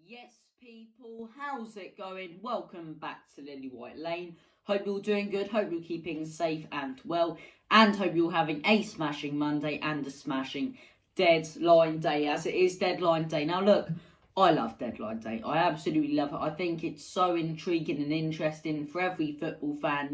Yes, people, how's it going? Welcome back to Lily White Lane. Hope you're doing good, hope you're keeping safe and well, and hope you're having a smashing Monday and a smashing deadline day, as it is deadline day. Now, look, I love deadline day. I absolutely love it. I think it's so intriguing and interesting for every football fan.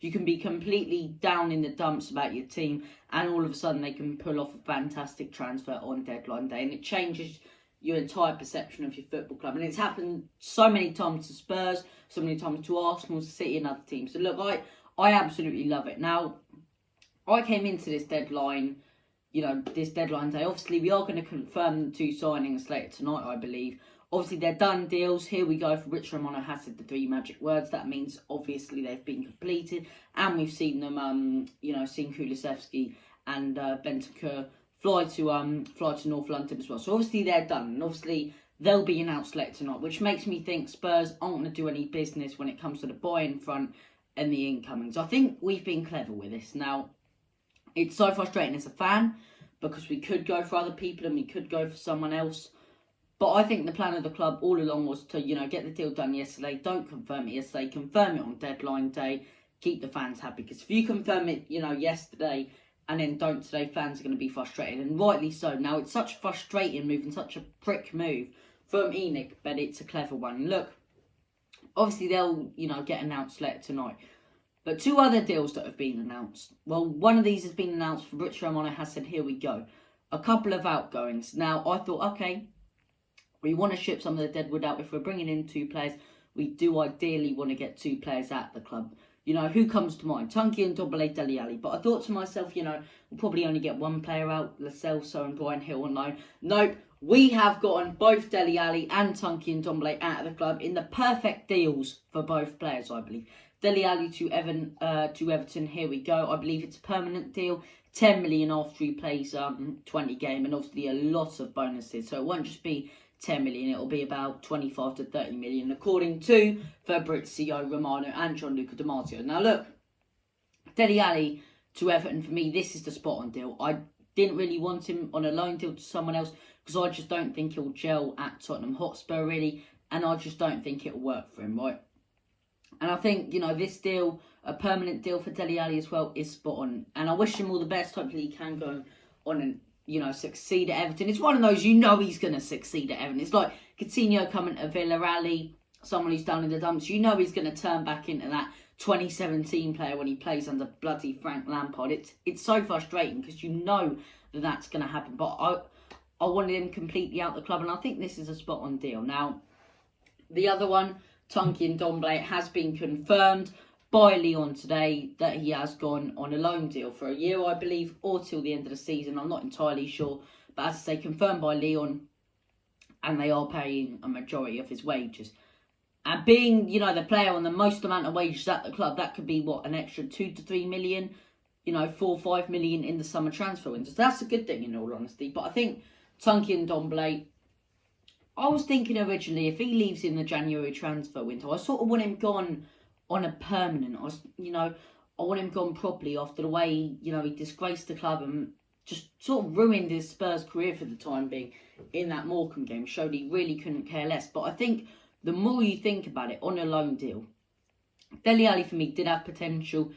You can be completely down in the dumps about your team, and all of a sudden they can pull off a fantastic transfer on deadline day, and it changes your entire perception of your football club. And it's happened so many times to Spurs, so many times to Arsenal, City and other teams. So look, I absolutely love it. Now, I came into this deadline, this deadline day. Obviously, we are going to confirm the two signings later tonight, I believe. Obviously, they're done deals. Here we go for Rich Romano has said the three magic words. That means, obviously, they've been completed. And we've seen them, seen Kulusevski and Bentancur fly to North London as well. So obviously they're done, and obviously they'll be announced later tonight, which makes me think Spurs aren't going to do any business when it comes to the buy-in front and the incomings. I think we've been clever with this. Now, it's so frustrating as a fan because we could go for other people and we could go for someone else. But I think the plan of the club all along was to, get the deal done yesterday. Don't confirm it yesterday. Confirm it on deadline day. Keep the fans happy. Because if you confirm it, yesterday and then don't today, fans are going to be frustrated, and rightly so. Now, it's such a frustrating move and such a prick move from Enoch, but it's a clever one. And look, obviously they'll, get announced later tonight. But two other deals that have been announced. Well, one of these has been announced. Fabrizio Romano has said, here we go. A couple of outgoings. Now, I thought, okay, we want to ship some of the deadwood out. If we're bringing in two players, we do ideally want to get two players at the club. Who comes to mind? Tanguy and Ndombele, Dele. But I thought to myself, we'll probably only get one player out, Lascelles and Brian Hill on loan. Nope, we have gotten both Dele Alli and Tanguy and Ndombele out of the club in the perfect deals for both players, I believe. Dele Alli to Everton, here we go. I believe it's a permanent deal. 10 million after he plays 20 games, and obviously a lot of bonuses. So it won't just be 10 million, it'll be about 25 to 30 million, according to Fabrizio Romano and Gianluca Di Marzio. Now, look, Dele Alli to Everton, for me, this is the spot on deal. I didn't really want him on a loan deal to someone else because I just don't think he'll gel at Tottenham Hotspur, really, and I just don't think it'll work for him, right? And I think, this deal, a permanent deal for Dele Alli as well, is spot on. And I wish him all the best. Hopefully he can go on and succeed at Everton. It's one of those, he's going to succeed at Everton. It's like Coutinho coming to Villarreal, someone who's down in the dumps. He's going to turn back into that 2017 player when he plays under bloody Frank Lampard. It's so frustrating because that's going to happen. But I wanted him completely out the club, and I think this is a spot on deal. Now, the other one, Tanguy Ndombele, has been confirmed by Lyon today that he has gone on a loan deal for a year, I believe, or till the end of the season. I'm not entirely sure. But as I say, confirmed by Lyon, and they are paying a majority of his wages. And being, the player on the most amount of wages at the club, that could be, an extra 2 to 3 million, 4 or 5 million in the summer transfer window. So that's a good thing, in all honesty. But I think Tanguy Ndombele, I was thinking originally, if he leaves in the January transfer window, I sort of want him gone on a permanent. I want him gone properly after the way, he disgraced the club and just sort of ruined his Spurs career for the time being in that Morecambe game. Showed he really couldn't care less. But I think the more you think about it, on a loan deal, Dele Alli for me did have potential.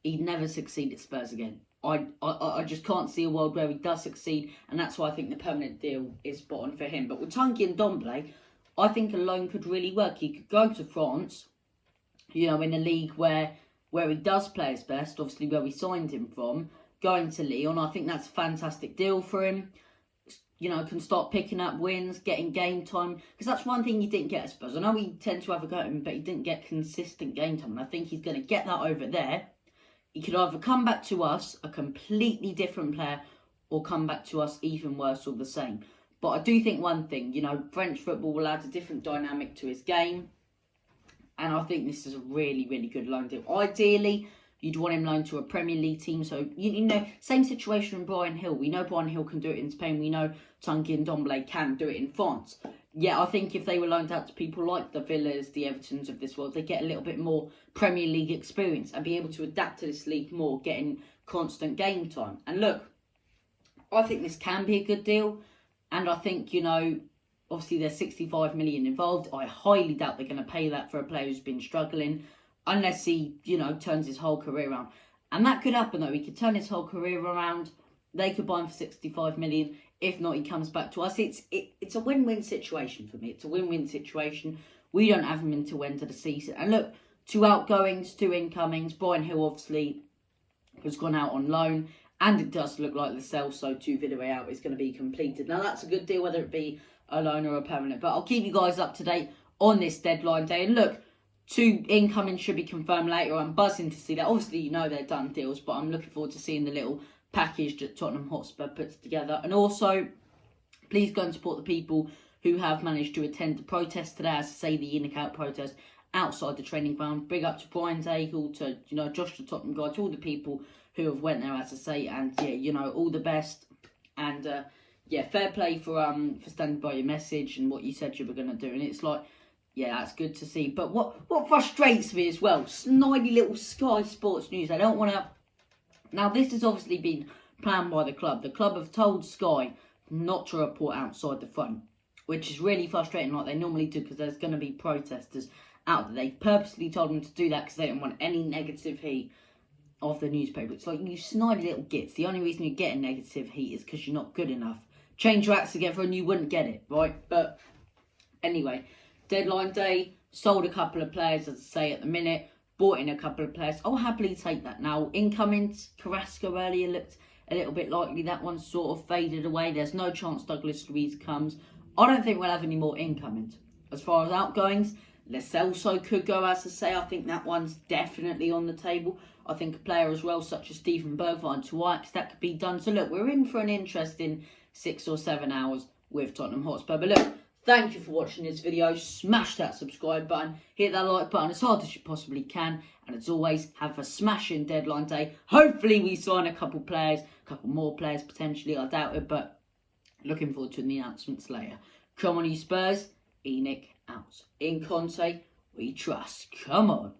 He'd never succeed at Spurs again. I just can't see a world where he does succeed, and that's why I think the permanent deal is spot on for him. But with Tanguy Ndombele, I think a loan could really work. He could go to France, in a league where he does play his best, obviously where we signed him from, going to Lyon. I think that's a fantastic deal for him. Can start picking up wins, getting game time. Because that's one thing he didn't get, I suppose. I know we tend to have a go at him, but he didn't get consistent game time. And I think he's going to get that over there. He could either come back to us, a completely different player, or come back to us even worse or the same. But I do think one thing, French football will add a different dynamic to his game. And I think this is a really, really good loan deal. Ideally, you'd want him loaned to a Premier League team. So, same situation with Brian Hill. We know Brian Hill can do it in Spain. We know Tanguy Ndombele can do it in France. Yeah, I think if they were loaned out to people like the Villas, the Evertons of this world, they get a little bit more Premier League experience and be able to adapt to this league more, getting constant game time. And look, I think this can be a good deal. And I think, Obviously, there's 65 million involved. I highly doubt they're going to pay that for a player who's been struggling, unless he, turns his whole career around. And that could happen, though. He could turn his whole career around. They could buy him for 65 million. If not, he comes back to us. It's a win-win situation for me. It's a win-win situation. We don't have him until end of the season. And look, 2 outgoings, 2 incomings. Brian Hill, obviously, has gone out on loan. And it does look like the Celso to Villarreal is going to be completed. Now, that's a good deal, whether it be a loan or a permanent. But I'll keep you guys up to date on this deadline day. And look, 2 incoming should be confirmed later. I'm buzzing to see that. Obviously, they're done deals, but I'm looking forward to seeing the little package that Tottenham Hotspur puts together. And also, please go and support the people who have managed to attend the protest today. As I say, the in-and-out protest outside the training ground. Big up to Brian Dale, to Josh the Tottenham guy, to all the people who have went there, as I say. And yeah, all the best. And fair play for standing by your message and what you said you were going to do. And it's like, yeah, that's good to see. But what frustrates me as well, snidey little Sky Sports News. They don't want to. Now, this has obviously been planned by the club. The club have told Sky not to report outside the front, which is really frustrating, like they normally do, because there's going to be protesters out there. They purposely told them to do that because they don't want any negative heat of the newspaper. It's like, you snidey little gits. The only reason you're getting negative heat is because you're not good enough. Change your acts together and you wouldn't get it, right? But anyway, deadline day, sold a couple of players, as I say, at the minute. Bought in a couple of players. I'll happily take that. Now, incomings, Carrasco earlier looked a little bit likely. That one sort of faded away. There's no chance Douglas Luiz comes. I don't think we'll have any more incomings. As far as outgoings, Lo Celso could go, as I say. I think that one's definitely on the table. I think a player as well, such as Stephen Bergwijn to Ajax, that could be done. So look, we're in for an interesting 6 or 7 hours with Tottenham Hotspur. But look, thank you for watching this video. Smash that subscribe button. Hit that like button as hard as you possibly can. And as always, have a smashing deadline day. Hopefully we sign a couple more players potentially. I doubt it, but looking forward to the announcements later. Come on, you Spurs. Enoch out. In Conte, we trust. Come on.